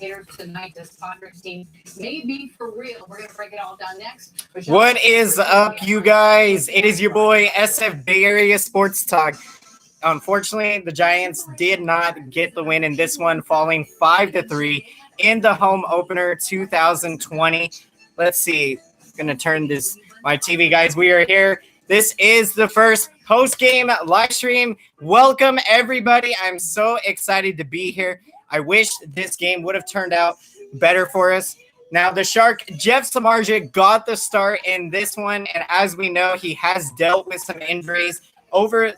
commentators tonight. This Padres team may be for real. We're going to break it all down next. What is up, you guys? It is your boy, SF Bay Area Sports Talk. Unfortunately, the Giants did not get the win in this one, falling 5-3 in the home opener 2020. Let's see. I'm going to turn my TV, guys. We are here. This is the first post-game live stream. Welcome, everybody. I'm so excited to be here. I wish this game would have turned out better for us. Now, the Shark, Jeff Samardzija, got the start in this one, and as we know, he has dealt with some injuries over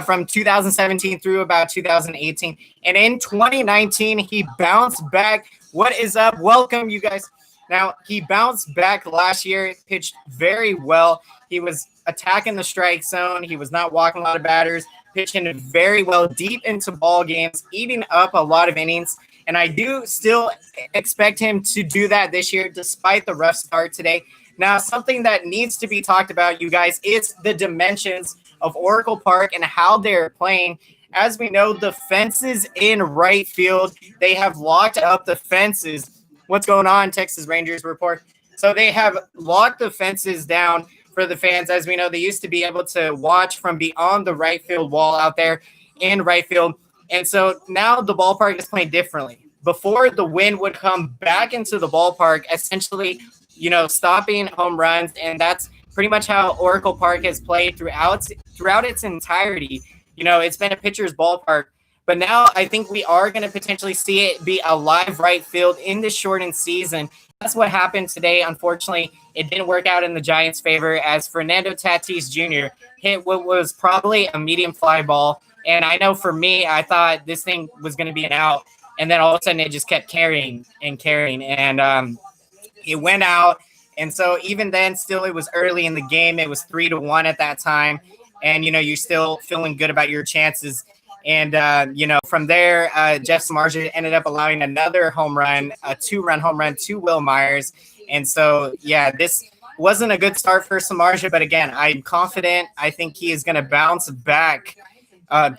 from 2017 through about 2018. And in 2019, he bounced back. What is up? Welcome, you guys. Now, he bounced back last year, pitched very well. He was attacking the strike zone. He was not walking a lot of batters, pitching very well deep into ball games, eating up a lot of innings. And I do still expect him to do that this year, despite the rough start today. Now, something that needs to be talked about, you guys, is the dimensions of Oracle Park and how they're playing. As we know, the fences in right field, they have locked up the fences. What's going on, Texas Rangers report? So they have locked the fences down for the fans. As we know, they used to be able to watch from beyond the right field wall out there in right field. And so now the ballpark is playing differently. Before, the wind would come back into the ballpark, essentially, stopping home runs. And that's pretty much how Oracle Park has played throughout its entirety. It's been a pitcher's ballpark. But now I think we are going to potentially see it be a live right field in this shortened season. That's what happened today. Unfortunately, it didn't work out in the Giants' favor as Fernando Tatis Jr. hit what was probably a medium fly ball. And I know for me, I thought this thing was going to be an out. And then all of a sudden it just kept carrying. And it went out. And so even then, still, it was early in the game. It was 3-1 at that time. And, you're still feeling good about your chances. And, from there, Jeff Samardzija ended up allowing another home run, a 2-run home run to Will Myers. And so, yeah, this wasn't a good start for Samardzija. But, again, I'm confident. I think he is going to bounce back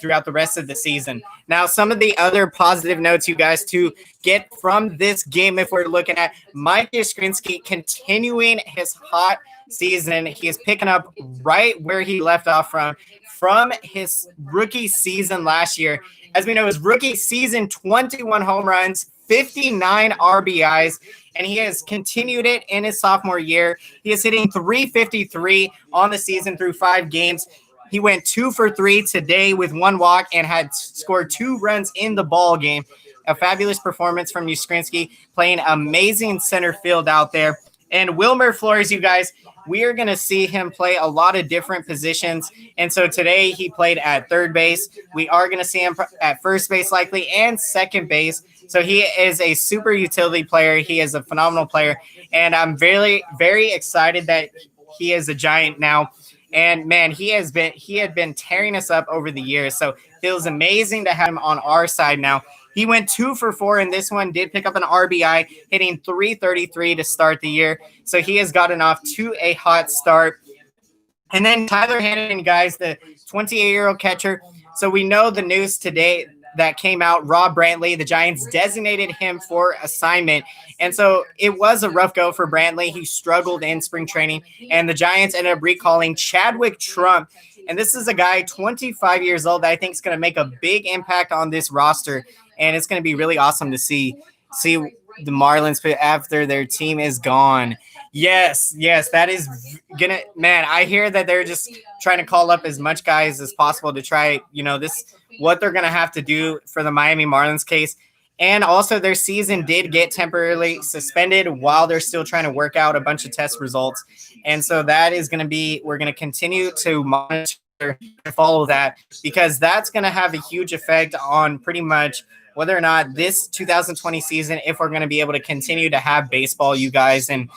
throughout the rest of the season. Now, some of the other positive notes, you guys, to get from this game, if we're looking at Mike Yastrzemski continuing his hot season. He is picking up right where he left off from his rookie season last year. As we know, his rookie season, 21 home runs, 59 RBIs, and he has continued it in his sophomore year. He is hitting .353 on the season through 5 games. He went 2 for 3 today with 1 walk and had scored 2 runs in the ball game. A fabulous performance from Yastrzemski, playing amazing center field out there. And WILMER FLORES, you guys, we are going to see him play a lot of different positions. And so today he played at third base. We are going to see him at first base likely and second base. So he is a super utility player. He is a phenomenal player. And I'm very, very excited that he is a Giant now. And, man, he had been tearing us up over the years. So it feels amazing to have him on our side now. He went 2 for 4 in this one, did pick up an RBI, hitting .333 to start the year. So he has gotten off to a hot start. And then Tyler Hannon, guys, the 28-year-old catcher. So we know the news today that came out, Rob Brantley, the Giants designated him for assignment. And so it was a rough go for Brantley. He struggled in spring training, and the Giants ended up recalling Chadwick Trump. And this is a guy, 25 years old, that I think is going to make a big impact on this roster. And it's going to be really awesome to see the Marlins after their team is gone. Yes, that is going to – man, I hear that they're just trying to call up as much guys as possible to try, this what they're going to have to do for the Miami Marlins case. And also their season did get temporarily suspended while they're still trying to work out a bunch of test results. And so that is going to be – we're going to continue to monitor and follow that, because that's going to have a huge effect on pretty much – whether or not this 2020 season, if we're going to be able to continue to have baseball, you guys. And,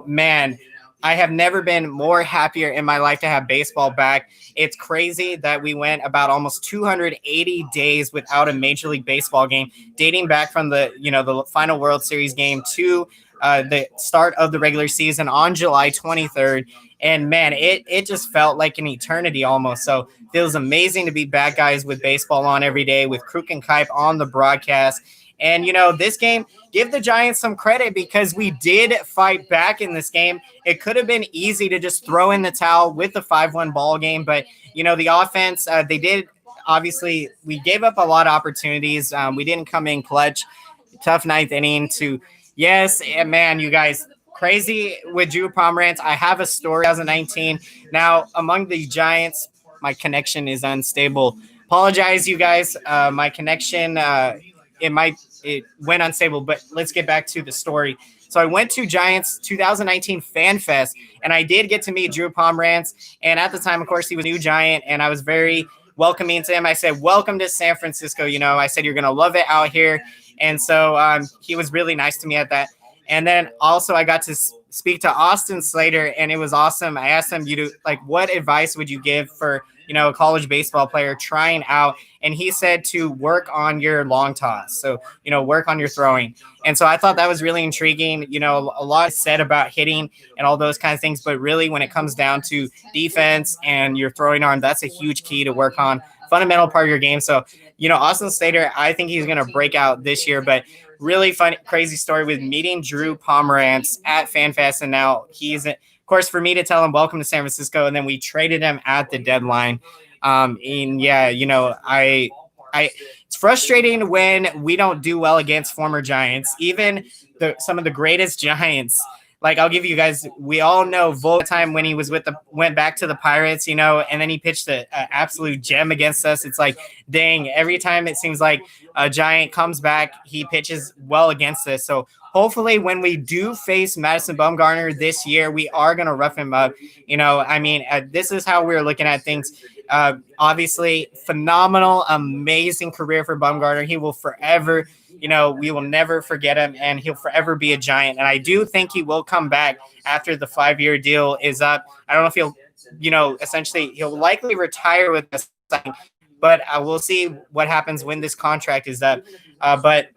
man, I have never been more happier in my life to have baseball back. It's crazy that we went about almost 280 days without a Major League Baseball game, dating back from the final World Series game to the start of the regular season on July 23rd. And, man, it just felt like an eternity almost. So it feels amazing to be back, guys, with baseball on every day, with Kruk and Kipe on the broadcast. And, this game, give the Giants some credit because we did fight back in this game. It could have been easy to just throw in the towel with the 5-1 ball game, but, the offense, they did. Obviously, we gave up a lot of opportunities. We didn't come in clutch. Tough ninth inning to, yes, and man, you guys, crazy with Drew Pomeranz. I have a story 2019. Now, among the Giants, my connection is unstable. Apologize, you guys. My connection, it went unstable, but let's get back to the story. So I went to Giants 2019 Fan Fest, and I did get to meet Drew Pomeranz. And at the time, of course, he was a new Giant, and I was very welcoming to him. I said, welcome to San Francisco. I said, you're going to love it out here. And so he was really nice to me at that. And then also I got to speak to Austin Slater, and it was awesome. I asked him, what advice would you give for, a college baseball player trying out? And he said to work on your long toss. So, work on your throwing. And so I thought that was really intriguing. A lot said about hitting and all those kinds of things, but really when it comes down to defense and your throwing arm, that's a huge key to work on, fundamental part of your game. So, Austin Slater, I think he's going to break out this year, but really fun, crazy story with meeting Drew Pomeranz at FanFest. And now he's, of course, for me to tell him welcome to San Francisco. And then we traded him at the deadline. And yeah, it's frustrating when we don't do well against former Giants, even some of the greatest Giants. Like, I'll give you guys, we all know Volk time when he was went back to the Pirates, and then he pitched an absolute gem against us. It's like, dang, every time it seems like a Giant comes back, he pitches well against us. So hopefully when we do face Madison Bumgarner this year, we are going to rough him up. This is how we're looking at things. Obviously, phenomenal, amazing career for Bumgarner. He will forever, we will never forget him, and he'll forever be a Giant. And I do think he will come back after the 5-year deal is up. I don't know if he'll, essentially, he'll likely retire with us, but we'll see what happens when this contract is up. But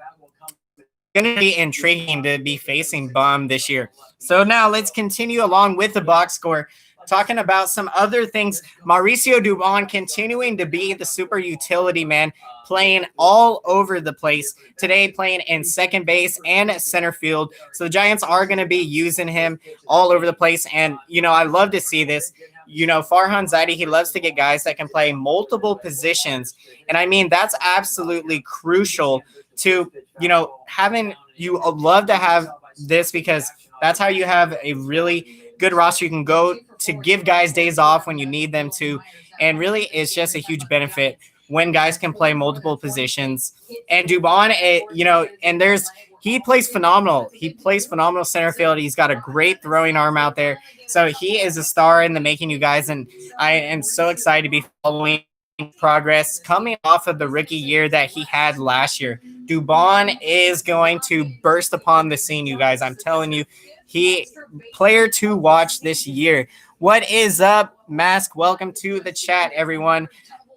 it's going to be intriguing to be facing Bum this year. So now let's continue along with the box score. Talking about some other things, Mauricio Dubon continuing to be the super utility man, playing all over the place. Today, playing in second base and center field. So the Giants are going to be using him all over the place. And, I love to see this. Farhan Zaidi, he loves to get guys that can play multiple positions. And that's absolutely crucial to, you love to have this because that's how you have a really good roster. You can go to give guys days off when you need them to. And really, it's just a huge benefit when guys can play multiple positions. And Dubon, he plays phenomenal. He plays phenomenal center field. He's got a great throwing arm out there. So he is a star in the making, you guys. And I am so excited to be following progress coming off of the rookie year that he had last year. Dubon is going to burst upon the scene, you guys. I'm telling you, player to watch this year. What is up, Mask? Welcome to the chat, everyone.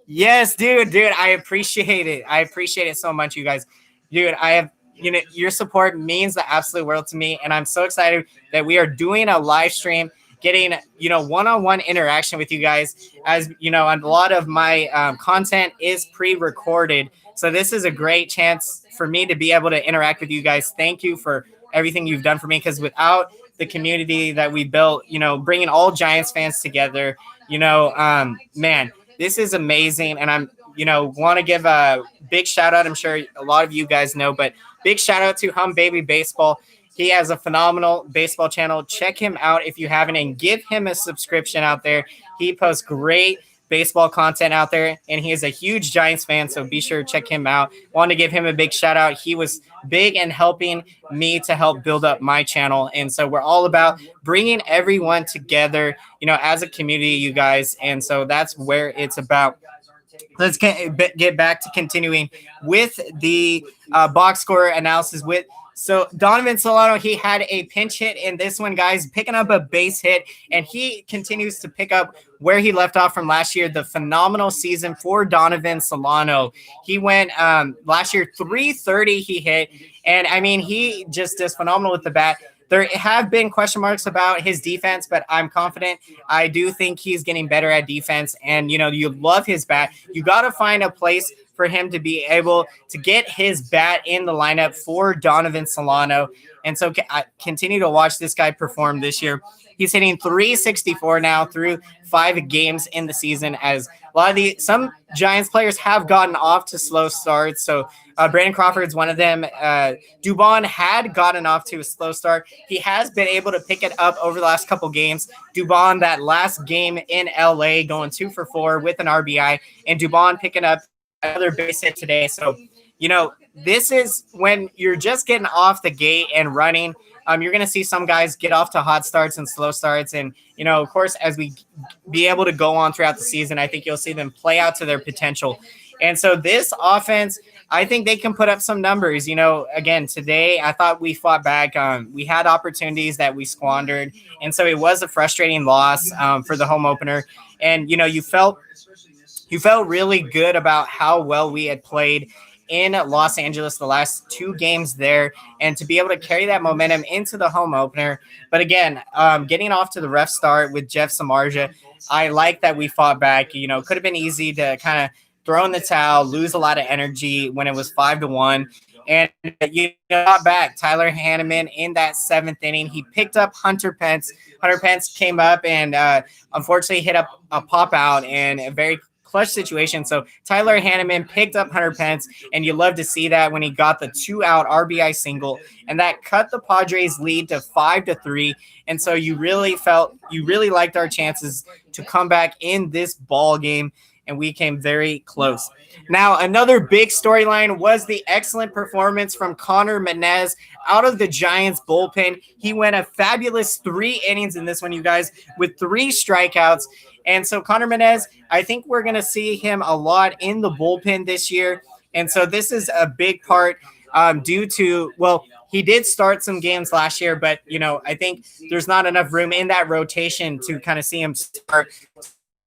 Yes, dude, I appreciate it. I appreciate it so much, you guys. Dude, I have, your support means the absolute world to me, and I'm so excited that we are doing a live stream, getting, one-on-one interaction with you guys. As a lot of my content is pre-recorded, so this is a great chance for me to be able to interact with you guys. Thank you for everything you've done for me, because without the community that we built, bringing all Giants fans together, man, this is amazing. And I'm, want to give a big shout out. I'm sure a lot of you guys know, but big shout out to Hum Baby Baseball. He has a phenomenal baseball channel. Check him out if you haven't, and give him a subscription out there. He posts great baseball content out there, and he is a huge Giants fan, so be sure to check him out. Want to give him a big shout out. He was big in helping me to help build up my channel, and so we're all about bringing everyone together, as a community, you guys, and so that's where it's about. Let's get back to continuing with the box score analysis with. So Donovan Solano, he had a pinch hit in this one, guys, picking up a base hit, and he continues to pick up where he left off from last year. The phenomenal season for Donovan Solano. He went last year 330 he hit, and he just does phenomenal with the bat. There have been question marks about his defense, but I'm confident. I do think he's getting better at defense, and you love his bat. You got to find a place for him to be able to get his bat in the lineup for Donovan Solano. And so I continue to watch this guy perform this year. He's hitting 364 now through 5 games in the season, as a lot of some Giants players have gotten off to slow starts. So Brandon Crawford's one of them. Dubon had gotten off to a slow start. He has been able to pick it up over the last couple games. Dubon, that last game in LA, going 2 for 4 with an RBI, and Dubon picking up another base hit today. So, this is when you're just getting off the gate and running. You're going to see some guys get off to hot starts and slow starts. And, of course, as we be able to go on throughout the season, I think you'll see them play out to their potential. And so this offense, I think they can put up some numbers. Again, today I thought we fought back. We had opportunities that we squandered. And so it was a frustrating loss for the home opener. And, you felt really good about how well we had played in Los Angeles the last 2 games there, and to be able to carry that momentum into the home opener. But again, getting off to the rough start with Jeff Samardzija, I like that we fought back. Could have been easy to kind of throw in the towel, lose a lot of energy when it was 5-1. And you got back Tyler Hanneman in that 7th inning. He picked up Hunter Pence. Hunter Pence came up and unfortunately hit up a pop out in a very clutch situation. So Tyler Hanneman picked up Hunter Pence, and you love to see that when he got the 2-out RBI single, and that cut the Padres lead to 5-3. And so you really liked our chances to come back in this ball game, and we came very close. Now, another big storyline was the excellent performance from Connor Minez out of the Giants bullpen. He went a fabulous 3 innings in this one, you guys, with 3 strikeouts. And so Connor Minez, I think we're going to see him a lot in the bullpen this year. And so this is a big part due to, he did start some games last year, but, I think there's not enough room in that rotation to kind of see him start.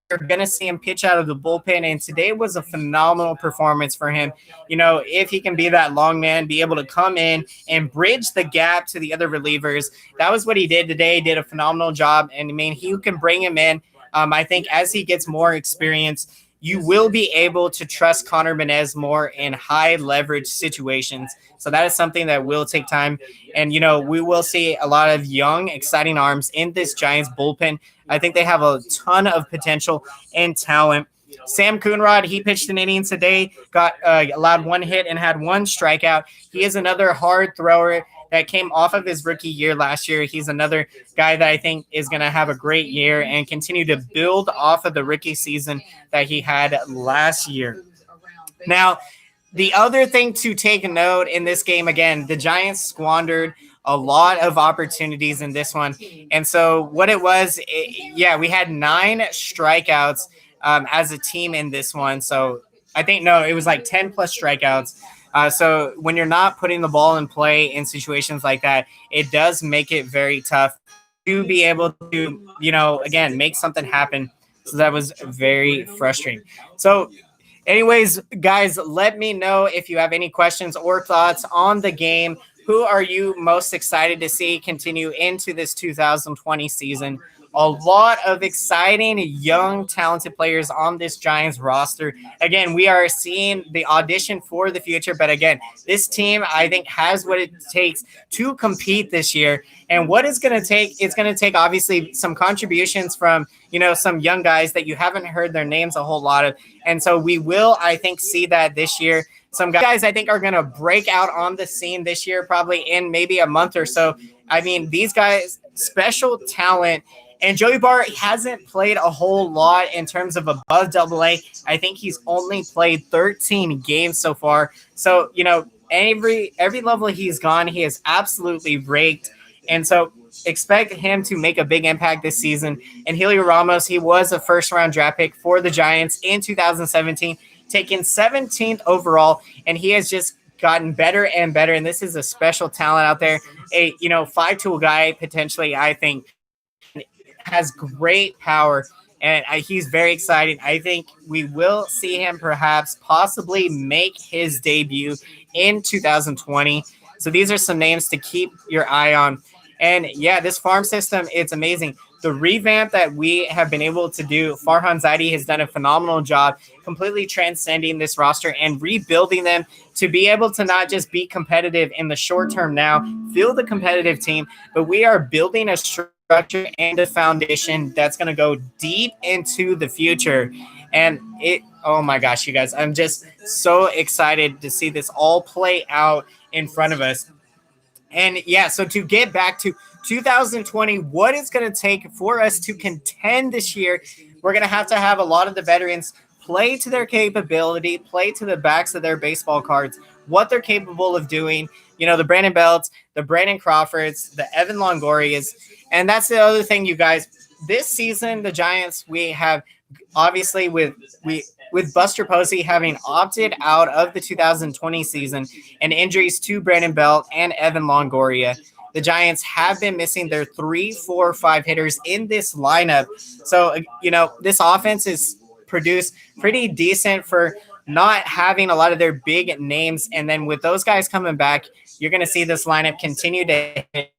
You're going to see him pitch out of the bullpen, and today was a phenomenal performance for him. If he can be that long man, be able to come in and bridge the gap to the other relievers, that was what he did today. He did a phenomenal job, and you can bring him in. I think as he gets more experience, you will be able to trust Connor Minez more in high leverage situations. So that is something that will take time. And, we will see a lot of young, exciting arms in this Giants bullpen. I think they have a ton of potential and talent. Sam Coonrod, he pitched an inning today, got allowed 1 hit and had 1 strikeout. He is another hard thrower that came off of his rookie year last year. He's another guy that I think is going to have a great year and continue to build off of the rookie season that he had last year. Now, the other thing to take note in this game, again, the Giants squandered a lot of opportunities in this one. And so what it was, we had 9 strikeouts as a team in this one. So I think, it was like 10 plus strikeouts. So when you're not putting the ball in play in situations like that, it does make it very tough to be able to, again, make something happen. So that was very frustrating. So anyways, guys, let me know if you have any questions or thoughts on the game. Who are you most excited to see continue into this 2020 season? A lot of exciting, young, talented players on this Giants roster. Again, we are seeing the audition for the future. But again, this team, I think, has what it takes to compete this year. And what it's going to take, obviously some contributions from, some young guys that you haven't heard their names a whole lot of. And so we will, I think, see that this year. Some guys I think are going to break out on the scene this year, probably in maybe a month or so. These guys, special talent. And Joey Bart hasn't played a whole lot in terms of above AA. I think he's only played 13 games so far. So, every level he's gone, he has absolutely raked. And so expect him to make a big impact this season. And Helio Ramos, he was a first-round draft pick for the Giants in 2017, taken 17th overall, and he has just gotten better and better. And this is a special talent out there. A 5-tool guy, potentially, I think, has great power, and he's very exciting. I think we will see him possibly make his debut in 2020. So these are some names to keep your eye on. And this farm system, it's amazing. the revamp that we have been able to do, Farhan Zaidi has done a phenomenal job completely transcending this roster and rebuilding them to be able to not just be competitive in the short term now, field a competitive team, but we are building a structure and a foundation that's going to go deep into the future. And oh my gosh, you guys, I'm just so excited to see this all play out in front of us. And yeah, so to get back to 2020, what it's going to take for us to contend this year, we're going to have a lot of the veterans play to their capability, play to the backs of their baseball cards, what they're capable of doing. You know, the Brandon Belts, the Brandon Crawfords, the Evan Longorias. And that's the other thing, you guys. This season, the Giants, we have obviously with Buster Posey having opted out of the 2020 season and injuries to Brandon Belt and Evan Longoria, the Giants have been missing their 3, 4, 5 hitters in this lineup. So, you know, this offense is produced pretty decent for not having a lot of their big names. And then with those guys coming back, you're going to see this lineup continue to hit.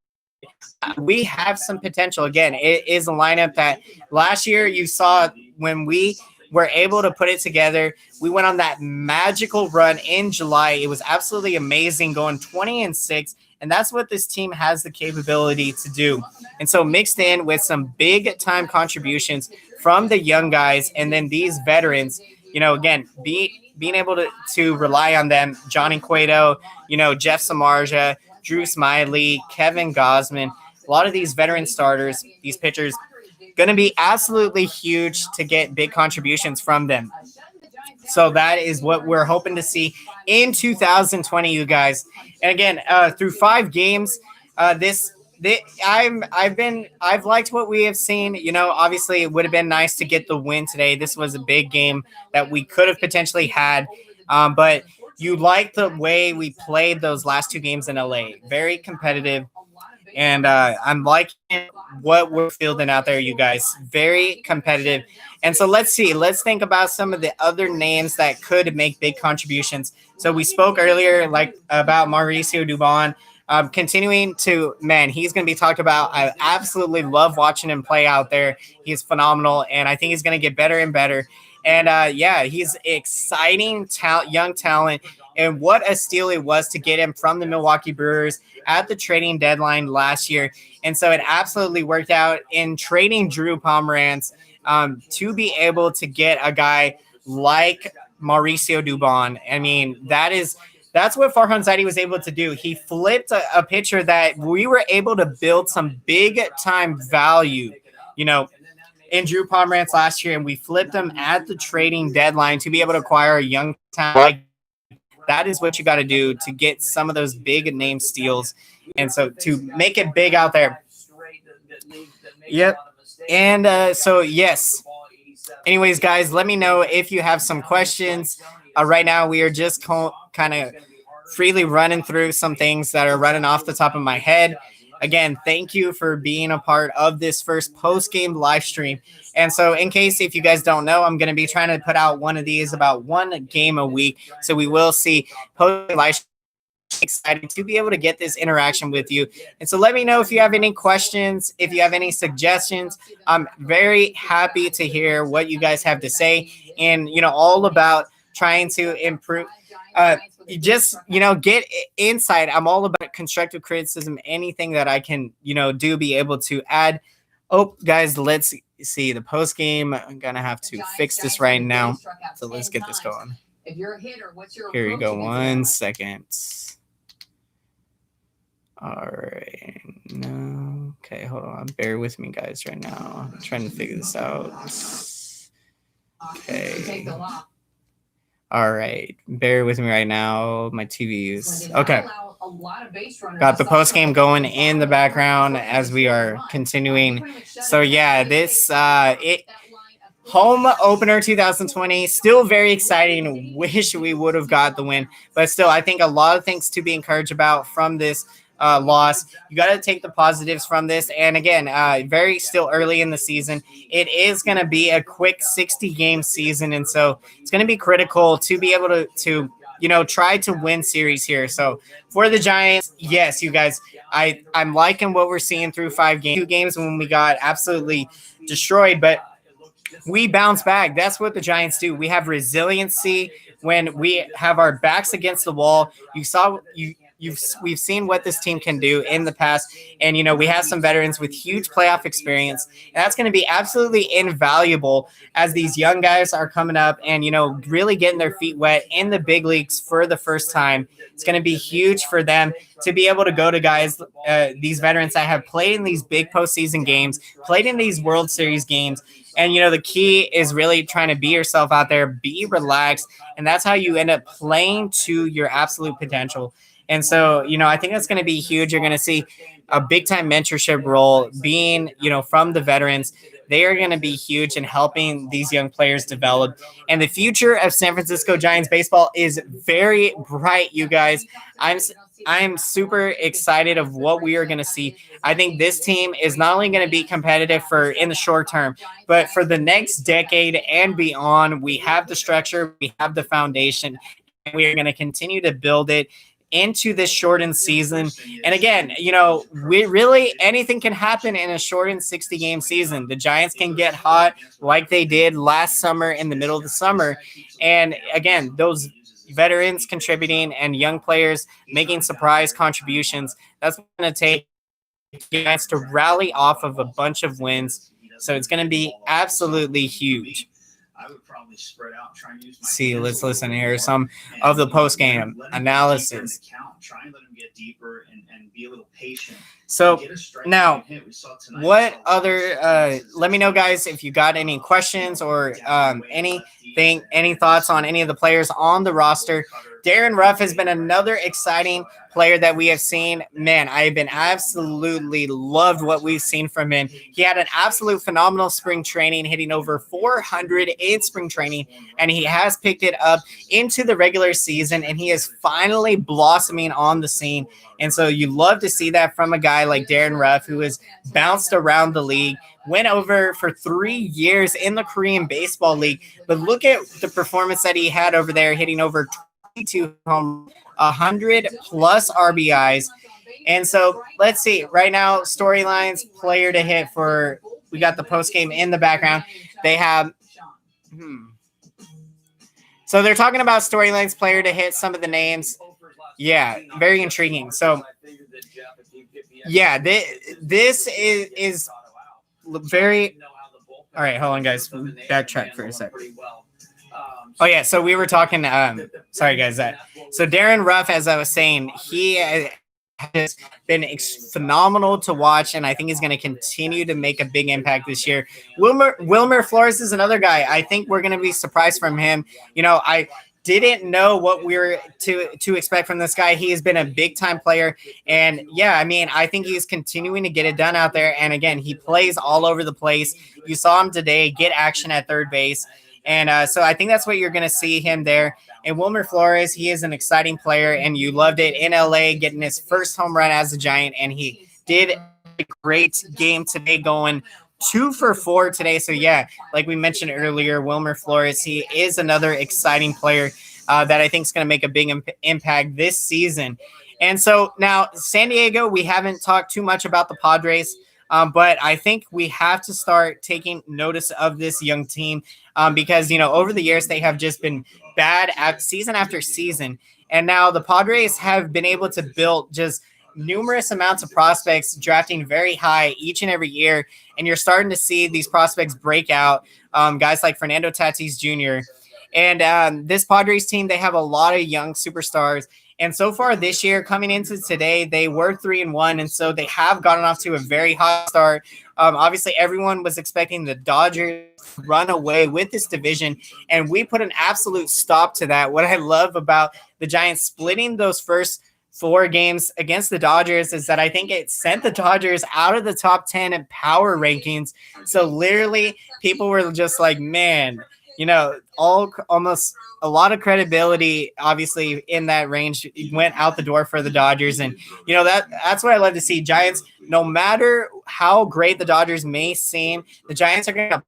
We have some potential. Again, it is a lineup that last year you saw when we were able to put it together. We went on that magical run in July. It was absolutely amazing, going 20-6. And that's what this team has the capability to do. And so mixed in with some big time contributions from the young guys and then these veterans, you know, again, being able to rely on them, Johnny Cueto, you know, Jeff Samardzija, Drew Smiley, Kevin Gosman, a lot of these veteran starters, these pitchers, going to be absolutely huge to get big contributions from them. So that is what we're hoping to see in 2020, you guys. And again, through 5 games, I've liked what we have seen. You know, obviously it would have been nice to get the win today. This was a big game that we could have potentially had, but you like the way we played those last 2 games in LA. Very competitive. And I'm liking what we're fielding out there, you guys. Very competitive. And so let's see. Let's think about some of the other names that could make big contributions. So we spoke earlier about Mauricio Dubon. Continuing to, man, he's going to be talked about. I absolutely love watching him play out there. He's phenomenal, and I think he's going to get better and better. And, yeah, he's exciting young talent. And what a steal it was to get him from the Milwaukee Brewers at the trading deadline last year. And so it absolutely worked out in trading Drew Pomeranz to be able to get a guy like Mauricio Dubon. I mean, that's what Farhan Zaidi was able to do. He flipped a pitcher that we were able to build some big time value, you know, in Drew Pomeranz last year, and we flipped him at the trading deadline to be able to acquire a young talent. That is what you got to do to get some of those big name steals. And so to make it big out there. Yep. And so, yes. Anyways, guys, let me know if you have some questions. Right now, we are just kind of freely running through some things that are running off the top of my head. Again, thank you for being a part of this first post-game live stream. And so in case if you guys don't know, I'm going to be trying to put out one of these about 1 game a week. So we will see post-game live stream. Excited to be able to get this interaction with you. And so let me know if you have any questions, if you have any suggestions. I'm very happy to hear what you guys have to say, and, you know, all about trying to improve. Just, you know, get insight. I'm all about constructive criticism, anything that I can, you know, be able to add. Oh, guys, let's see the post game. I'm going to have to fix this right now. So let's get this going. If you're a hitter, what's your Here you go. 1 second. All right. No. Okay, hold on. Bear with me, guys, right now. I'm trying to figure this out. Okay. All right. Bear with me right now. My TV is okay. Got the post game going in the background as we are continuing. So yeah, this home opener 2020, still very exciting. Wish we would have got the win, but still, I think a lot of things to be encouraged about from this loss. You got to take the positives from this. And again, very still early in the season. It is going to be a quick 60-game season. And so it's going to be critical to be able to try to win series here. So for the Giants, yes, you guys, I'm liking what we're seeing through 2 games when we got absolutely destroyed, but we bounce back. That's what the Giants do. We have resiliency when we have our backs against the wall. We've seen what this team can do in the past, and we have some veterans with huge playoff experience, and that's going to be absolutely invaluable as these young guys are coming up and really getting their feet wet in the big leagues for the first time. It's going to be huge for them to be able to go to guys, these veterans that have played in these big postseason games, played in these World Series games. And, the key is really trying to be yourself out there, be relaxed. And that's how you end up playing to your absolute potential. And so, I think that's going to be huge. You're going to see a big-time mentorship role being, from the veterans. They are going to be huge in helping these young players develop. And the future of San Francisco Giants baseball is very bright, you guys. I'm super excited of what we are going to see. I think this team is not only going to be competitive in the short term, but for the next decade and beyond. We have the structure, we have the foundation, and we are going to continue to build it into this shortened season. And again, anything can happen in a shortened 60-game season. The Giants can get hot like they did last summer in the middle of the summer. And again, those veterans contributing and young players making surprise contributions, that's going to take the Giants to rally off of a bunch of wins. So it's going to be absolutely huge. I would probably spread out, try and use my let's listen here. Some of the post-game analysis. Try and let them get deeper and be a little patient. So now, what other? Let me know, guys, if you got any questions or any thoughts on any of the players on the roster. Darren Ruff has been another exciting player that we have seen. Man, I've been absolutely loved what we've seen from him. He had an absolute phenomenal spring training, hitting over 400 in spring training, and he has picked it up into the regular season, and he is finally blossoming on the scene. And so you love to see that from a guy like Darren Ruff, who has bounced around the league, went over for 3 years in the Korean Baseball League. But look at the performance that he had over there, hitting over 22 home, 100 plus RBIs. And so let's see right now, storylines, player to hit for, we got the post game in the background. They have, so they're talking about storylines, player to hit, some of the names. Yeah, very intriguing. So yeah, this is very, all right, hold on guys, backtrack for a second. Oh yeah, so we were talking. Sorry guys. So Darren Ruff, as I was saying, he has been phenomenal to watch, and I think he's going to continue to make a big impact this year. WILMER FLORES is another guy. I think we're going to be surprised from him. I didn't know what we were to expect from this guy. He has been a big time player, and yeah, I think he's continuing to get it done out there. And again, he plays all over the place. You saw him today get action at third base. And so I think that's what you're going to see him there. And WILMER FLORES, he is an exciting player, and you loved it in LA, getting his first home run as a Giant. And he did a great game today, going 2 for 4 today. So yeah, like we mentioned earlier, WILMER FLORES, he is another exciting player that I think is going to make a big impact this season. And so now San Diego, we haven't talked too much about the Padres. But I think we have to start taking notice of this young team because, over the years, they have just been bad at season after season. And now the Padres have been able to build just numerous amounts of prospects, drafting very high each and every year. And you're starting to see these prospects break out, guys like Fernando Tatis Jr. And this Padres team, they have a lot of young superstars. And so far this year, coming into today, they were 3-1, and so they have gotten off to a very hot start. Obviously, everyone was expecting the Dodgers to run away with this division, and we put an absolute stop to that. What I love about the Giants splitting those first 4 games against the Dodgers is that I think it sent the Dodgers out of the top 10 in power rankings. So literally, people were just like, man, almost a lot of credibility, obviously, in that range went out the door for the Dodgers. And, that's what I love to see. Giants, no matter how great the Dodgers may seem, the Giants are going to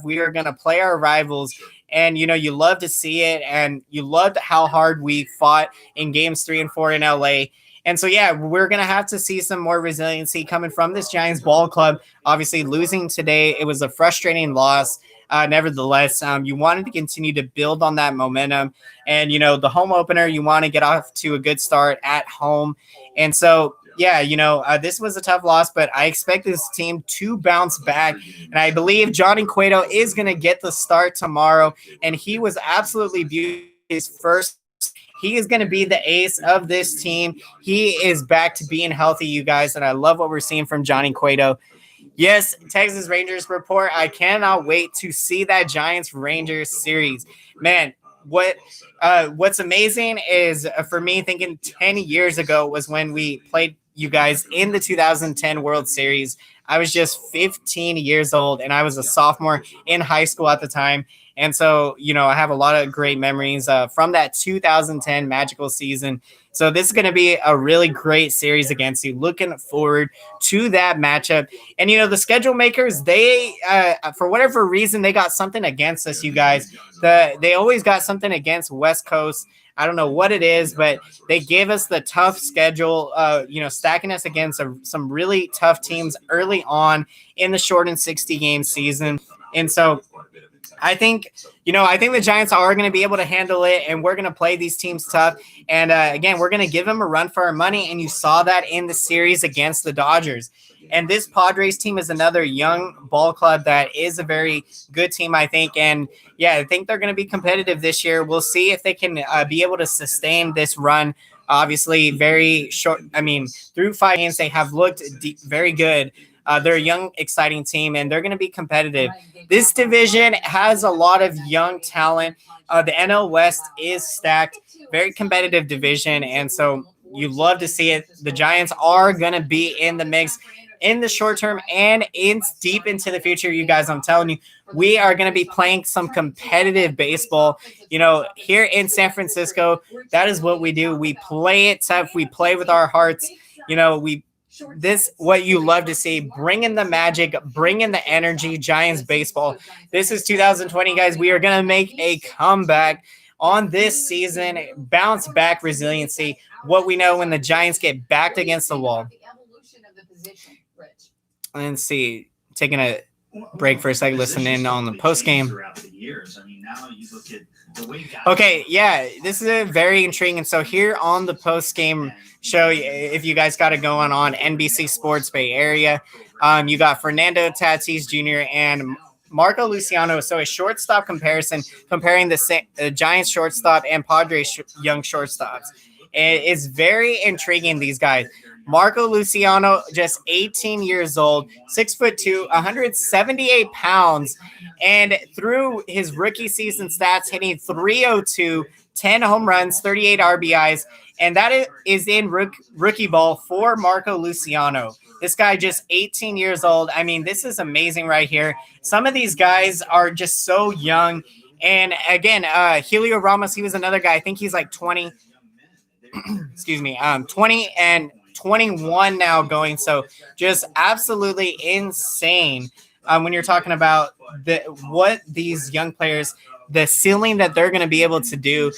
we are going to play our rivals And, you love to see it. And you loved how hard we fought in games 3 and 4 in LA. And so, yeah, we're going to have to see some more resiliency coming from this Giants ball club. Obviously, losing today, it was a frustrating loss. Nevertheless, you wanted to continue to build on that momentum. And, the home opener, you want to get off to a good start at home. And so, yeah, this was a tough loss, but I expect this team to bounce back. And I believe Johnny Cueto is going to get the start tomorrow. And he was absolutely beautiful. His first. He is going to be the ace of this team. He is back to being healthy, you guys, and I love what we're seeing from Johnny Cueto. Yes, Texas Rangers report. I cannot wait to see that Giants-Rangers series. Man, what's amazing is for me thinking 10 years ago was when we played you guys in the 2010 World Series. I was just 15 years old, and I was a sophomore in high school at the time. And so, I have a lot of great memories from that 2010 magical season. So this is going to be a really great series against you. Looking forward to that matchup. And, the schedule makers, they, for whatever reason, they got something against us, you guys. They always got something against West Coast. I don't know what it is, but they gave us the tough schedule, stacking us against some really tough teams early on in the shortened 60-game season. And so I think the Giants are going to be able to handle it, and we're going to play these teams tough. And again, we're going to give them a run for our money, and you saw that in the series against the Dodgers. And this Padres team is another young ball club that is a very good team, I think. And, yeah, I think they're going to be competitive this year. We'll see if they can be able to sustain this run. Obviously, very short. I mean, through 5 games, they have looked very good. They're a young, exciting team, and they're going to be competitive. This division has a lot of young talent. The NL West is stacked, very competitive division, and so you love to see it. The Giants are going to be in the mix in the short term and deep into the future, you guys. I'm telling you, we are going to be playing some competitive baseball. Here in San Francisco, that is what we do. We play it tough. We play with our hearts. What you love to see, bringing the magic, bringing the energy, Giants baseball. This is 2020, guys. We are going to make a comeback on this season, bounce back resiliency. What we know when the Giants get backed against the wall. Let's see, taking a break for a second, listen in on the postgame. Okay, yeah, this is very intriguing. So here on the postgame show, if you guys got it going on NBC Sports Bay Area, you got Fernando Tatis Jr. and Marco Luciano. So a shortstop comparison, comparing the Giants shortstop and Padres young shortstops. It's very intriguing, these guys. Marco Luciano, just 18 years old, 6'2", 178 pounds, and through his rookie season stats, hitting .302, 10 home runs, 38 RBIs, and that is in rookie ball for Marco Luciano. This guy just 18 years old. I mean, this is amazing right here. Some of these guys are just so young. And again, Helio Ramos, he was another guy. I think he's like 20. Excuse me, 20 and 21 now going. So just absolutely insane when you're talking about what these young players, the ceiling that they're going to be able to do.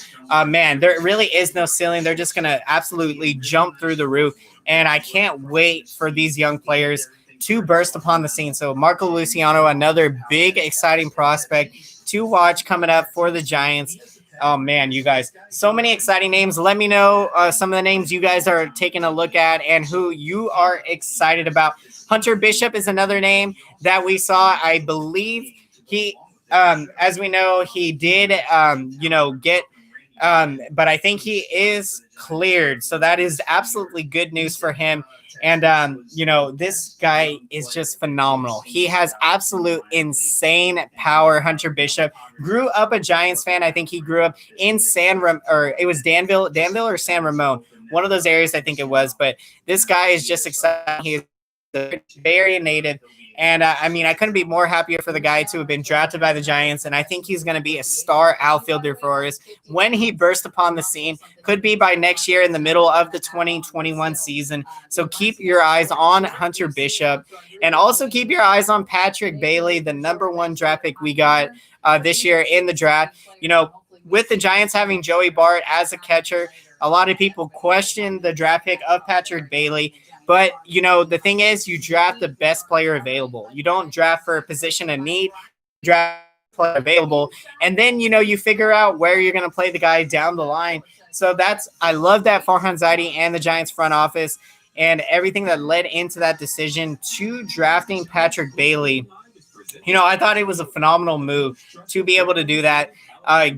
Man, there really is no ceiling. They're just going to absolutely jump through the roof. And I can't wait for these young players to burst upon the scene. So Marco Luciano, another big, exciting prospect to watch coming up for the Giants. Oh, man, you guys, so many exciting names. Let me know some of the names you guys are taking a look at and who you are excited about. Hunter Bishop is another name that we saw. I believe he, as we know, he did, get, but I think he is cleared. So that is absolutely good news for him. And, this guy is just phenomenal. He has absolute insane power. Hunter Bishop grew up a Giants fan. I think he grew up in it was Danville or San Ramon, one of those areas I think it was. But this guy is just exciting. He is a Bay Area native. And I mean, I couldn't be more happier for the guy to have been drafted by the Giants. And I think he's going to be a star outfielder for us when he burst upon the scene. Could be by next year in the middle of the 2021 season. So keep your eyes on Hunter Bishop, and also keep your eyes on Patrick Bailey, the #1 draft pick we got this year in the draft. You know, with the Giants having Joey Bart as a catcher, a lot of people question the draft pick of Patrick Bailey. But, you know, the thing is, you draft the best player available. You don't draft for a position of need, you draft player available. And then, you know, you figure out where you're going to play the guy down the line. So I love that Farhan Zaidi and the Giants front office and everything that led into that decision to drafting Patrick Bailey. You know, I thought it was a phenomenal move to be able to do that.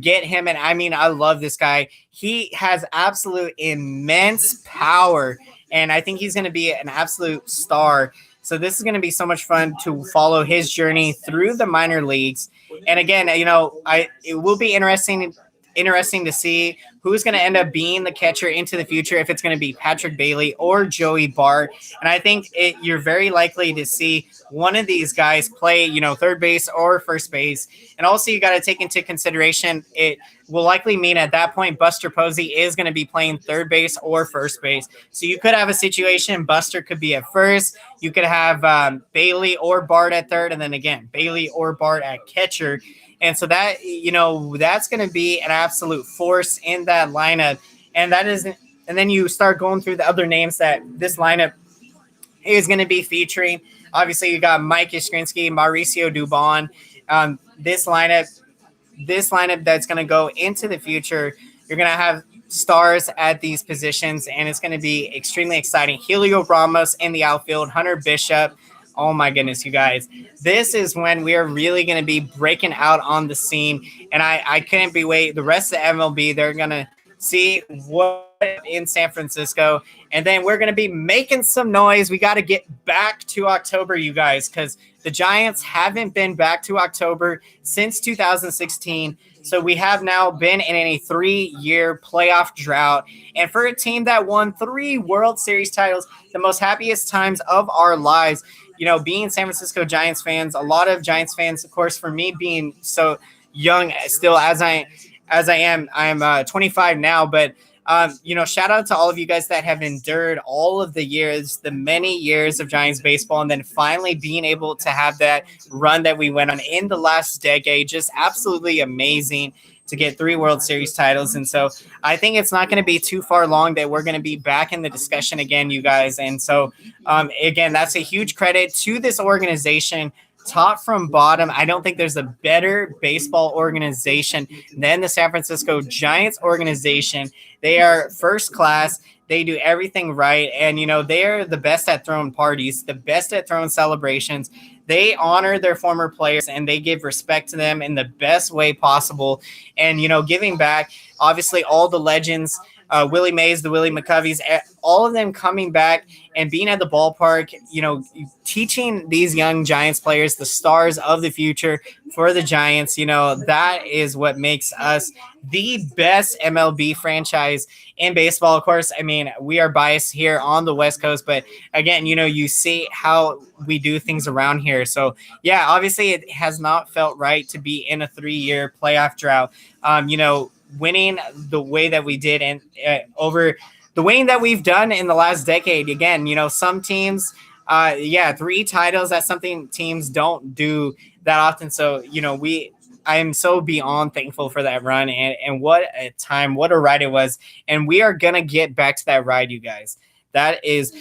Get him. And I mean, I love this guy. He has absolute immense power, and I think he's going to be an absolute star. So this is going to be so much fun to follow his journey through the minor leagues. And again, you know, it will be interesting to see who's going to end up being the catcher into the future, if it's going to be Patrick Bailey or Joey Bart. And I think you're very likely to see one of these guys play, you know, third base or first base. And also you got to take into consideration, it will likely mean at that point Buster Posey is going to be playing third base or first base. So you could have a situation Buster could be at first. You could have Bailey or Bart at third, and then again, Bailey or Bart at catcher. And so that, you know, that's going to be an absolute force in that lineup. And then you start going through the other names that this lineup is going to be featuring. Obviously, you got Mike Yastrzemski, Mauricio Dubon. This lineup that's going to go into the future, you're going to have stars at these positions, and it's going to be extremely exciting. Helio Ramos in the outfield, Hunter Bishop. Oh my goodness, you guys. This is when we are really going to be breaking out on the scene. And I couldn't be waiting. The rest of the MLB, they're going to see what in San Francisco. And then we're going to be making some noise. We got to get back to October, you guys, because the Giants haven't been back to October since 2016. So we have now been in a 3-year playoff drought. And for a team that won 3 World Series titles, the most happiest times of our lives, you know, being San Francisco Giants fans, a lot of Giants fans, of course, for me being so young still as I am, I'm 25 now, but you know, shout out to all of you guys that have endured all of the years, the many years of Giants baseball, and then finally being able to have that run that we went on in the last decade. Just absolutely amazing to get 3 World Series titles. And so I think it's not going to be too far long that we're going to be back in the discussion again, you guys. And so, again, that's a huge credit to this organization, top from bottom. I don't think there's a better baseball organization than the San Francisco Giants organization. They are first class. They do everything right. And, you know, they're the best at throwing parties, the best at throwing celebrations. They honor their former players and they give respect to them in the best way possible. And, you know, giving back, obviously, all the legends, Willie Mays, the Willie McCoveys, all of them coming back and being at the ballpark, you know, teaching these young Giants players, the stars of the future for the Giants. You know, that is what makes us the best MLB franchise in baseball. Of course, I mean, we are biased here on the West Coast, but again, you know, you see how we do things around here. So yeah, obviously it has not felt right to be in a 3-year playoff drought. You know, winning the way that we did and over the winning that we've done in the last decade. Again, you know, some teams, 3 titles, that's something teams don't do that often. So, you know, I am so beyond thankful for that run, and what a time, what a ride it was. And we are going to get back to that ride, you guys. That is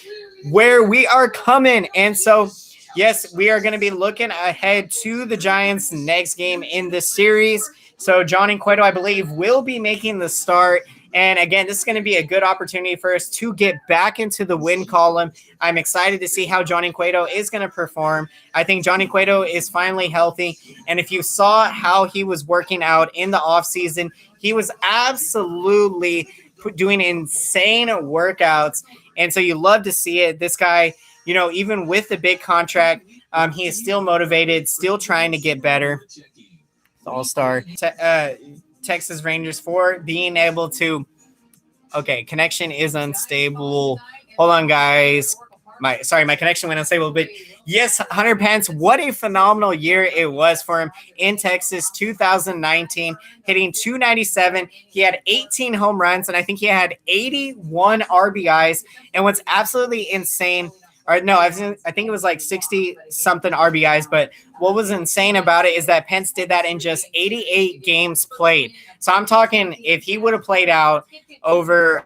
where we are coming. And so, yes, we are going to be looking ahead to the Giants' next game in this series. So Johnny Cueto, I believe, will be making the start. And again, this is going to be a good opportunity for us to get back into the win column. I'm excited to see how Johnny Cueto is going to perform. I think Johnny Cueto is finally healthy. And if you saw how he was working out in the offseason, he was absolutely doing insane workouts. And so you love to see it. This guy, you know, even with the big contract, he is still motivated, still trying to get better. All-star Texas Rangers for being able to. Okay, connection is unstable. Hold on, guys. my connection went unstable, but yes, Hunter Pence, what a phenomenal year it was for him in Texas 2019, hitting 297. He had 18 home runs, and I think he had 81 RBIs. And what's absolutely insane, or no, I think it was like 60 something RBIs, but what was insane about it is that Pence did that in just 88 games played. So I'm talking, if he would have played out over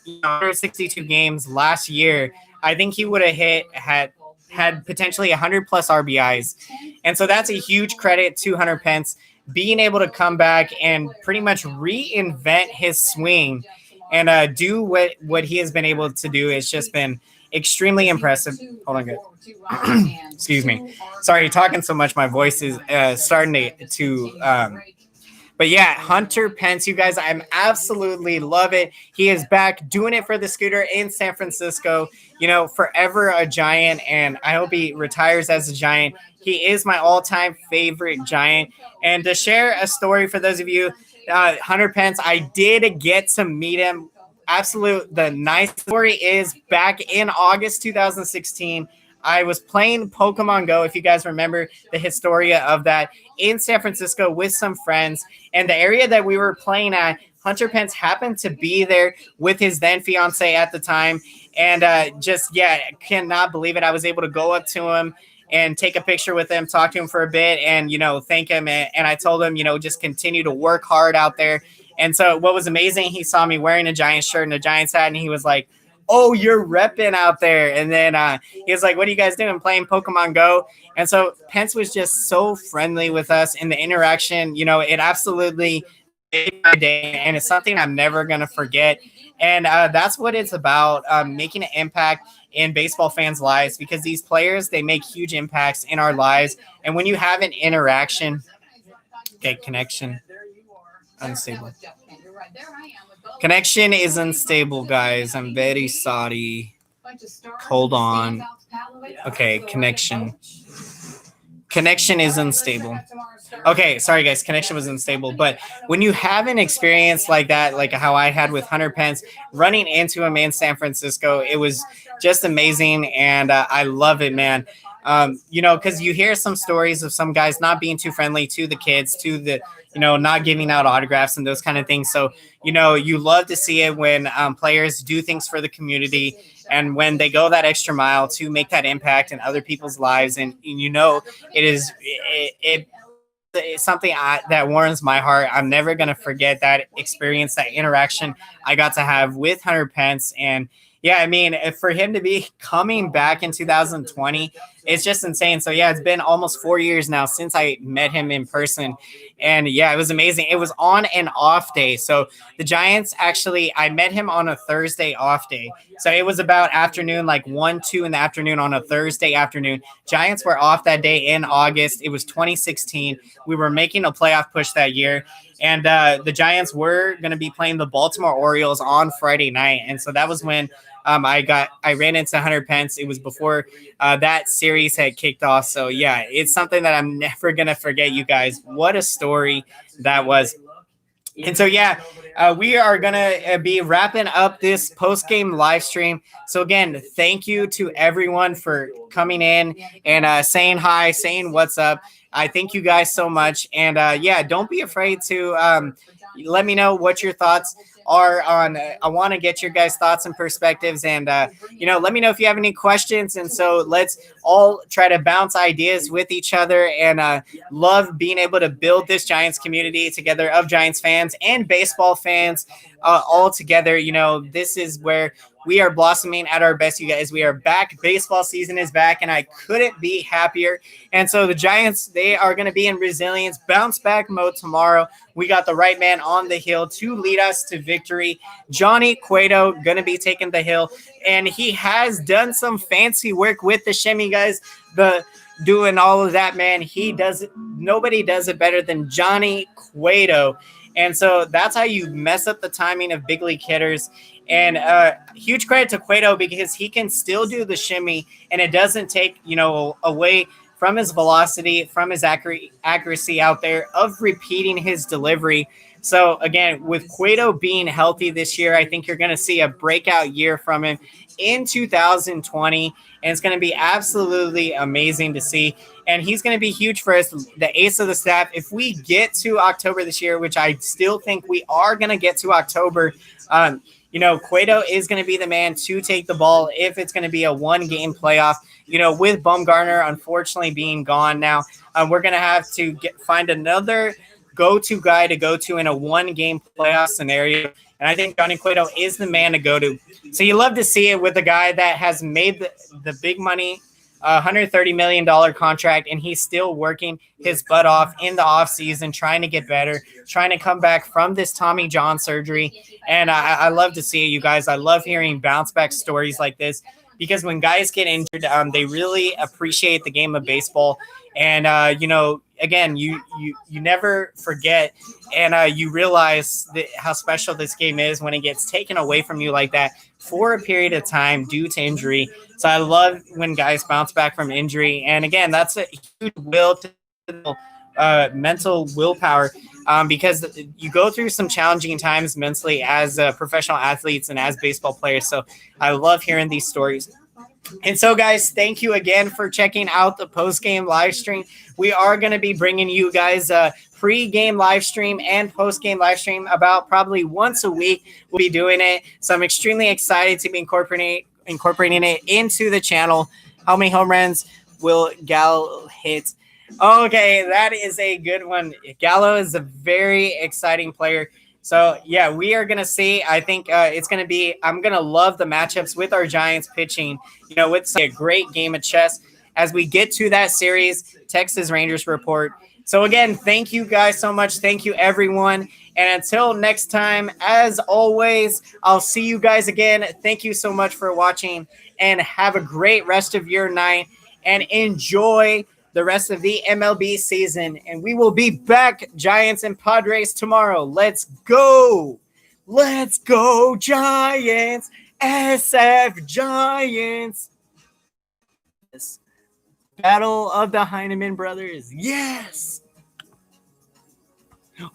162 games last year, I think he would have had potentially 100 plus RBIs. And so that's a huge credit to Hunter Pence being able to come back and pretty much reinvent his swing and do what he has been able to do. It's just been extremely impressive. Hold on, guys. Excuse me. Sorry, talking so much, my voice is starting to but yeah, Hunter Pence, you guys, I'm absolutely love it. He is back doing it for the Scooter in San Francisco. You know, forever a Giant, and I hope he retires as a Giant. He is my all-time favorite Giant. And to share a story for those of you, Hunter Pence, I did get to meet him. The nice story is back in August 2016. I was playing Pokemon Go, if you guys remember the historia of that, in San Francisco with some friends. And the area that we were playing at, Hunter Pence happened to be there with his then fiance at the time. And cannot believe it. I was able to go up to him and take a picture with him, talk to him for a bit, and, thank him. And I told him, just continue to work hard out there. And so what was amazing, he saw me wearing a Giants shirt and a Giants hat, and he was like, "Oh, you're repping out there." And then he was like, "What are you guys doing?" Playing Pokemon Go. And so Pence was just so friendly with us in the interaction. It absolutely made my day, and it's something I'm never going to forget. And that's what it's about, making an impact in baseball fans' lives, because these players, they make huge impacts in our lives. And when you have an interaction, connection, unstable. Connection is unstable, guys. I'm very sorry. Hold on. Okay, connection. Connection is unstable. Okay, sorry, guys. Connection was unstable. But when you have an experience like that, like how I had with Hunter Pence, running into him in San Francisco, it was just amazing. And I love it, man. Because you hear some stories of some guys not being too friendly to the kids, to the not giving out autographs and those kind of things. So, you love to see it when players do things for the community and when they go that extra mile to make that impact in other people's lives. And it's something that warms my heart. I'm never going to forget that experience, that interaction I got to have with Hunter Pence. And yeah, I mean, for him to be coming back in 2020, it's just insane. So yeah, it's been almost 4 years now since I met him in person. And yeah, it was amazing. It was on an off day. So the Giants, actually, I met him on a Thursday off day. So it was about afternoon, like 1, 2 in the afternoon on a Thursday afternoon. Giants were off that day in August. It was 2016. We were making a playoff push that year. And the Giants were going to be playing the Baltimore Orioles on Friday night. And so that was when I ran into Hunter Pence. It was before that series had kicked off. So yeah, it's something that I'm never going to forget, you guys. What a story that was. And so, yeah, we are going to be wrapping up this post-game live stream. So, again, thank you to everyone for coming in and saying hi, saying what's up. I thank you guys so much. And, yeah, don't be afraid to let me know what your thoughts are on. I want to get your guys' thoughts and perspectives. And, let me know if you have any questions. And so let's all try to bounce ideas with each other, and love being able to build this Giants community together of Giants fans and baseball fans all together. This is where we are blossoming at our best, you guys. We are back. Baseball season is back, and I couldn't be happier. And so the Giants, they are going to be in resilience, bounce back mode tomorrow. We got the right man on the hill to lead us to victory. Johnny Cueto going to be taking the hill, and he has done some fancy work with the shimmy, guys. Doing all of that, man. He does it. Nobody does it better than Johnny Cueto. And so that's how you mess up the timing of big league hitters. And huge credit to Cueto, because he can still do the shimmy, and it doesn't take, away from his velocity, from his accuracy out there of repeating his delivery. So again, with Cueto being healthy this year, I think you're going to see a breakout year from him in 2020, and it's going to be absolutely amazing to see. And he's going to be huge for us, the ace of the staff. If we get to October this year, which I still think we are going to get to October, Cueto is going to be the man to take the ball if it's going to be a one-game playoff. With Bumgarner unfortunately being gone now, we're going to have to find another go-to guy to go to in a one-game playoff scenario. And I think Johnny Cueto is the man to go to. So you love to see it with a guy that has made the big money, $130 million contract, and he's still working his butt off in the offseason, trying to get better, trying to come back from this Tommy John surgery. And I love to see it, you guys. I love hearing bounce-back stories like this, because when guys get injured, they really appreciate the game of baseball. And, again, you never forget, and you realize how special this game is when it gets taken away from you like that for a period of time due to injury. So I love when guys bounce back from injury. And, again, that's a huge mental willpower, because you go through some challenging times mentally as professional athletes and as baseball players. So I love hearing these stories. And so, guys, thank you again for checking out the post-game live stream. We are going to be bringing you guys a pre-game live stream and post-game live stream about probably once a week. We'll be doing it. So I'm extremely excited to be incorporating it into the channel. How many home runs will Gallo hit? Okay, that is a good one. Gallo is a very exciting player. So, yeah, we are going to see. I think it's going to be – I'm going to love the matchups with our Giants pitching, with a great game of chess as we get to that series, Texas Rangers report. So, again, thank you guys so much. Thank you, everyone. And until next time, as always, I'll see you guys again. Thank you so much for watching, and have a great rest of your night, and enjoy the rest of the MLB season. And we will be back, Giants and Padres, tomorrow. Let's go. Let's go, Giants. SF Giants. Yes. Battle of the Heineman brothers. Yes.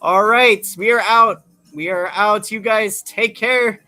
All right. We are out. You guys take care.